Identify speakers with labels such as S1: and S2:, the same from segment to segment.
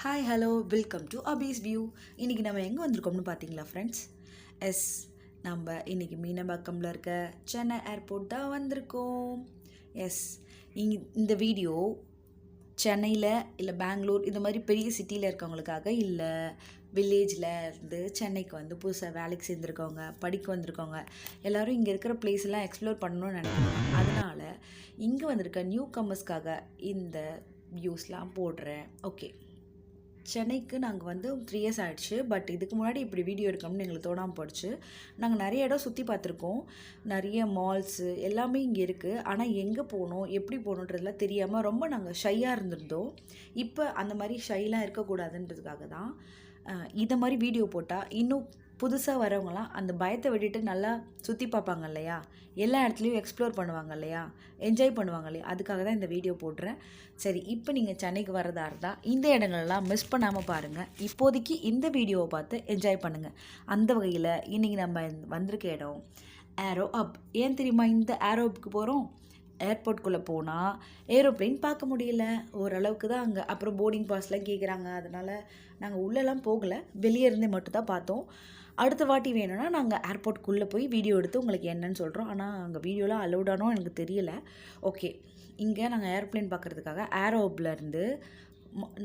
S1: Hi hello welcome to office view. இன்றைக்கி நம்ம எங்கே வந்திருக்கோம்னு பார்த்தீங்களா ஃப்ரெண்ட்ஸ்? எஸ், நம்ம இன்றைக்கி மீனம்பாக்கமில் இருக்க சென்னை ஏர்போர்ட் தான் வந்திருக்கோம். எஸ், இந்த வீடியோ சென்னையில் இல்லை பெங்களூர் இந்த மாதிரி பெரிய சிட்டியில் இருக்கவங்களுக்காக இல்லை, வில்லேஜில் இருந்து சென்னைக்கு வந்து புதுசாக வேலைக்கு சேர்ந்துருக்கவங்க, படிக்க வந்திருக்கவங்க எல்லோரும் இங்கே இருக்கிற பிளேஸ் எல்லாம் எக்ஸ்ப்ளோர் பண்ணணும்னு நினைக்கிறாங்க. அதனால் இங்கே வந்திருக்க நியூ கமர்ஸ்க்காக இந்த வியூஸ்லாம் போடுறேன். ஓகே, சென்னைக்கு நாங்கள் வந்து 3 இயர்ஸ் ஆகிடுச்சு. பட் இதுக்கு முன்னாடி இப்படி வீடியோ எடுக்கணும்னு எங்களுக்கு தோணாமல் போயிடுச்சு. நாங்கள் நிறைய இடம் சுற்றி பார்த்துருக்கோம், நிறைய மால்ஸு எல்லாமே இங்கே இருக்குது. ஆனால் எங்கே போகணும் எப்படி போகணுன்றதுலாம் தெரியாமல் ரொம்ப நாங்கள் ஷையாக இருந்திருந்தோம். இப்போ அந்த மாதிரி ஷைலாம் இருக்கக்கூடாதுன்றதுக்காக தான் இதை மாதிரி வீடியோ போட்டால் இன்னும் புதுசாக வரவங்களாம் அந்த பயத்தை விட்டுட்டு நல்லா சுற்றி பார்ப்பாங்க இல்லையா, எல்லா இடத்துலையும் எக்ஸ்ப்ளோர் பண்ணுவாங்க இல்லையா, என்ஜாய் பண்ணுவாங்க இல்லையா, அதுக்காக தான் இந்த வீடியோ போடுறேன். சரி, இப்போ நீங்கள் சென்னைக்கு வரதா இருந்தால் இந்த இடங்கள்லாம் மிஸ் பண்ணாமல் பாருங்கள். இப்போதைக்கு இந்த வீடியோவை பார்த்து என்ஜாய் பண்ணுங்கள். அந்த வகையில் இன்றைக்கி நம்ம வந்திருக்க இடம் ஏரோ அப். ஏன் தெரியுமா இந்த ஏரோ அப்புக்கு போகிறோம்? ஏர்போர்ட்குள்ளே போனால் ஏரோப்ளேன் பார்க்க முடியல, ஓரளவுக்கு தான் அங்கே. அப்புறம் போர்டிங் பாஸ்லாம் கேட்குறாங்க, அதனால் நாங்கள் உள்ளெல்லாம் போகலை, வெளியே இருந்தே மட்டும் தான் பார்த்தோம். அடுத்த வாட்டி வேணும்னா நாங்கள் ஏர்போர்ட்குள்ளே போய் வீடியோ எடுத்து உங்களுக்கு என்னன்னு சொல்கிறோம். ஆனால் அங்கே வீடியோலாம் அலௌடானோ எனக்கு தெரியல. ஓகே, இங்கே நாங்கள் ஏரோப்ளேன் பார்க்குறதுக்காக ஏரோப்லேருந்து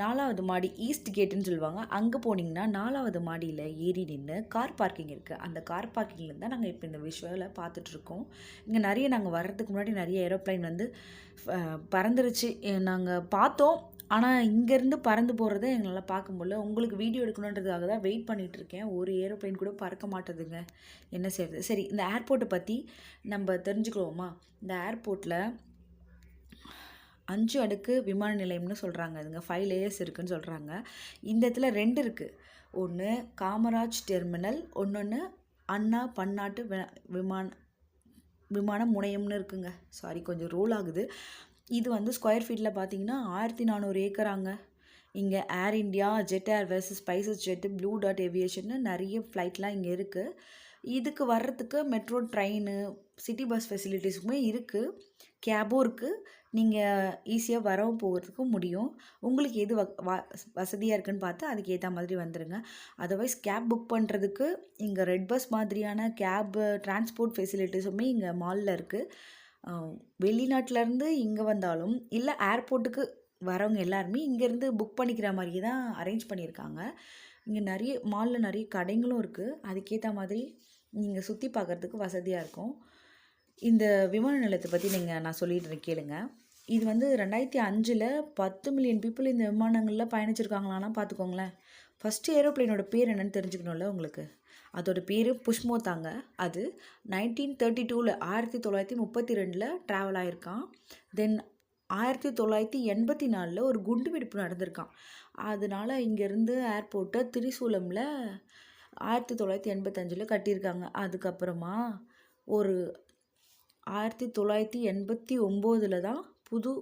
S1: 4வது மாடி ஈஸ்ட் கேட்டுன்னு சொல்லுவாங்க, அங்கே போனீங்கன்னா 4வது மாடியில் ஏறி நின்று கார் பார்க்கிங் இருக்குது. அந்த கார் பார்க்கிங்லேருந்து தான் நாங்கள் இப்போ இந்த விஷுவலை பார்த்துட்ருக்கோம். இங்கே நிறைய நாங்கள் வர்றதுக்கு முன்னாடி நிறைய ஏரோப்ளைன் வந்து பறந்துருச்சு, நாங்கள் பார்த்தோம். ஆனால் இங்கேருந்து பறந்து போகிறத எங்களால் பார்க்க முடியல. உங்களுக்கு வீடியோ எடுக்கணுன்றதுக்காக தான் வெயிட் பண்ணிகிட்ருக்கேன். ஒரு ஏரோப்ளைன் கூட பறக்க மாட்டேதுங்க, என்ன செய்கிறது? சரி, இந்த ஏர்போர்ட்டை பற்றி நம்ம தெரிஞ்சுக்கலாமா? இந்த ஏர்போர்ட்டில் 5 அடுக்கு விமான நிலையம்னு சொல்கிறாங்க. அதுங்க 5 லேயர்ஸ் இருக்குதுன்னு சொல்கிறாங்க. இந்த இடத்துல 2 இருக்குது. ஒன்று காமராஜ் டெர்மினல், ஒன்று அண்ணா பன்னாட்டு விமான முனையம்னு இருக்குங்க. சாரி, கொஞ்சம் ரோல் ஆகுது. இது வந்து ஸ்கொயர் ஃபீட்டில் பார்த்தீங்கன்னா 1400 ஏக்கராங்க. இங்கே Air India, Jet Airways, spices jet, blue dot ஏவியேஷன்னு நிறைய ஃப்ளைட்லாம் இங்கே இருக்குது. இதுக்கு வர்றதுக்கு மெட்ரோ, ட்ரெயின், சிட்டி பஸ் ஃபெசிலிட்டிஸுமே இருக்குது, கேபும் இருக்குது. நீங்கள் ஈஸியாக வரவும் போகிறதுக்கும் முடியும். உங்களுக்கு எது வசதியாக இருக்குதுன்னு பார்த்து அதுக்கு ஏற்ற மாதிரி வந்துடுங்க. அதர்வைஸ் கேப் புக் பண்ணுறதுக்கு இங்கே ரெட் பஸ் மாதிரியான கேபு டிரான்ஸ்போர்ட் ஃபெசிலிட்டிஸுமே இங்கே மாலில் இருக்குது. வெளிநாட்டிலேருந்து இங்கே வந்தாலும் இல்லை ஏர்போர்ட்டுக்கு வரவங்க எல்லாருமே இங்கேருந்து புக் பண்ணிக்கிற மாதிரியே தான் அரேஞ்ச் பண்ணியிருக்காங்க. இங்கே நிறைய மாலில் நிறைய கடைகளும் இருக்குது. அதுக்கேற்ற மாதிரி நீங்கள் சுற்றி பார்க்குறதுக்கு வசதியாக இருக்கும். இந்த விமான நிலையத்தை பற்றி நான் சொல்லிடுறேன் கேளுங்க. இது வந்து 2005 10 மில்லியன் பீப்புள் இந்த விமானங்களில் பயணிச்சிருக்காங்களான்னா பார்த்துக்கோங்களேன். ஃபஸ்ட்டு ஏரோப்ளைனோட பேர் என்னென்னு தெரிஞ்சுக்கணும்ல உங்களுக்கு. அதோட பேர் புஷ்மோதாங்க. அது 1932 1932 ட்ராவல் ஆகிருக்கான். தென் 1984 ஒரு குண்டு வெடிப்பு நடந்திருக்கான். அதனால் இங்கேருந்து ஏர்போர்ட்டை திரிசூலமில் 1985 கட்டியிருக்காங்க. அதுக்கப்புறமா ஒரு 1989 தான் புது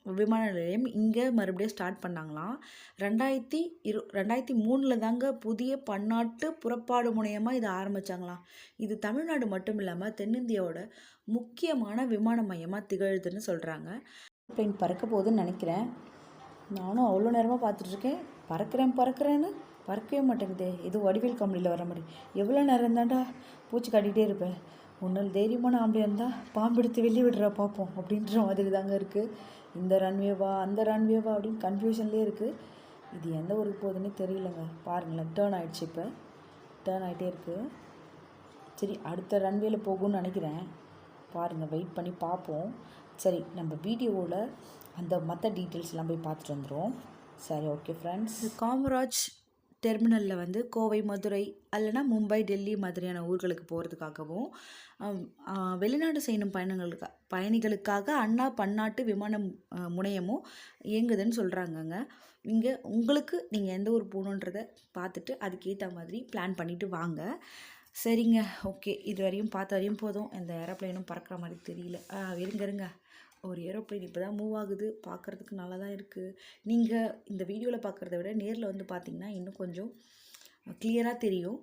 S1: விமான நிலையம் இங்கே மறுபடியும் ஸ்டார்ட் பண்ணாங்களாம். 2003 தாங்க புதிய பன்னாட்டு புறப்பாடு முனையமாக இதை ஆரம்பித்தாங்களாம். இது தமிழ்நாடு மட்டும் இல்லாமல் தென்னிந்தியாவோட முக்கியமான விமான மையமாக திகழுதுன்னு சொல்கிறாங்க. பிளேன் பறக்க போகுதுன்னு நினைக்கிறேன். நானும் அவ்வளோ நேரமாக பார்த்துட்ருக்கேன், பறக்கிறேன்னு பறக்கவே மாட்டேங்குது. ஏதோ வடிவேல் கம்பெனியில் வர மாதிரி எவ்வளோ நேரம் தாண்டா பூச்சி காட்டிகிட்டே இருப்பேன். ஒன்றும் தைரியமான ஆம்பளையாக இருந்தால் பாம்பு எடுத்து வெளியே விடுறா பார்ப்போம் அப்படின்ற மாதிரி தாங்க இருக்குது. இந்த ரன்வேவா அந்த ரன்வேவா அப்படின்னு கன்ஃபியூஷன்லேயே இருக்குது. இது எந்த ஊருக்கு போகுதுன்னே தெரியலங்க. பாருங்களேன், டேர்ன் ஆகிடுச்சு, இப்போ டேர்ன் ஆகிட்டே இருக்குது. சரி, அடுத்த ரன்வேல போகும்னு நினைக்கிறேன். பாருங்கள், வெயிட் பண்ணி பார்ப்போம். சரி, நம்ம வீடியோவில் அந்த மற்ற டீட்டெயில்ஸ்லாம் போய் பார்த்துட்டு வந்துடும். சரி, ஓகே ஃப்ரெண்ட்ஸ். காமராஜ் டெர்மினலில் வந்து கோவை, மதுரை அல்லனா மும்பை, டெல்லி மாதிரியான ஊர்களுக்கு போகிறதுக்காகவும் வெளிநாடு செய்யும் பயணிகளுக்காக அண்ணா பன்னாட்டு விமான முனையமும் இயங்குதுன்னு சொல்கிறாங்கங்க. இங்கே உங்களுக்கு நீங்கள் எந்த ஊர் போகணுன்றதை பார்த்துட்டு அதுக்கேற்ற மாதிரி பிளான் பண்ணிவிட்டு வாங்க. சரிங்க, ஓகே. இது வரையும் பார்த்த வரையும் போதும். இந்த ஏரோப்ளைனும் பறக்கிற மாதிரி தெரியல. இருங்க, ஒரு ஏரோப்ளைன் இப்போ தான் மூவ் ஆகுது, பார்க்குறதுக்கு நல்லா தான் இருக்குது. நீங்கள் இந்த வீடியோவில் பார்க்குறத விட நேரில் வந்து பார்த்திங்கன்னா இன்னும் கொஞ்சம் கிளியராக தெரியும்.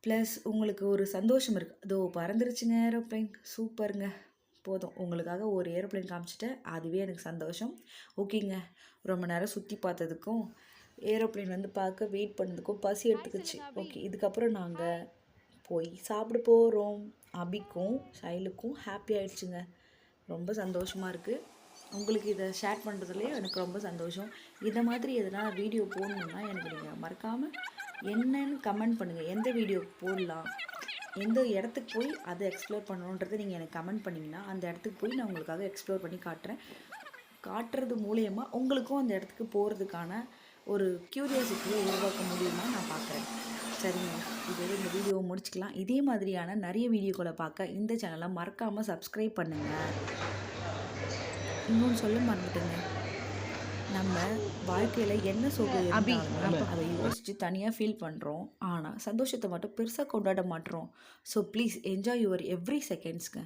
S1: ப்ளஸ் உங்களுக்கு ஒரு சந்தோஷம் இருக்குது. அதோ பறந்துருச்சுங்க ஏரோப்ளைன், சூப்பருங்க. போதும், உங்களுக்காக ஒரு ஏரோப்ளைன் காமிச்சிட்டேன், அதுவே எனக்கு சந்தோஷம். ஓகேங்க, ரொம்ப நேரம் சுற்றி பார்த்ததுக்கும் ஏரோப்ளேன் வந்து பார்க்க வெயிட் பண்ணதுக்கும் பசி எடுத்துக்கிச்சு. ஓகே, இதுக்கப்புறம் நாங்கள் போய் சாப்பிட போகிறோம். அபிக்கும் ஷைலுக்கும் ஹாப்பி ஆயிடுச்சுங்க. ரொம்ப சந்தோஷமாக இருக்குது. உங்களுக்கு இதை ஷேர் பண்ணுறதுலேயே எனக்கு ரொம்ப சந்தோஷம். இதை மாதிரி எதனா வீடியோ போடணுன்னா எனக்கு நீங்கள் மறக்காமல் என்னன்னு கமெண்ட் பண்ணுங்கள். எந்த வீடியோ போடலாம், எந்த இடத்துக்கு போய் அதை எக்ஸ்ப்ளோர் பண்ணணுன்றதை நீங்கள் எனக்கு கமெண்ட் பண்ணிங்கன்னா அந்த இடத்துக்கு போய் நான் உங்களுக்காக எக்ஸ்ப்ளோர் பண்ணி காட்டுறது மூலயமா உங்களுக்கும் அந்த இடத்துக்கு போகிறதுக்கான ஒரு க்யூரியாசிட்டியை உருவாக்க முடியுமா நான் பார்க்குறேன். சரிங்க, இதோட இந்த வீடியோவை முடிச்சுக்கலாம். இதே மாதிரியான நிறைய வீடியோக்களை பார்க்க இந்த சேனலை மறக்காமல் சப்ஸ்கிரைப் பண்ணுங்கள். இன்னொன்று சொல்ல மறந்துட்டேங்க, நம்ம வாழ்க்கையில் என்ன சோகம் இருந்தாலும் அதை யோசித்து தனியாக ஃபீல் பண்ணுறோம். ஆனால் சந்தோஷத்தை மட்டும் பெருசாக கொண்டாட மாட்டோம். So please enjoy your every செகண்ட்ஸ்ங்க.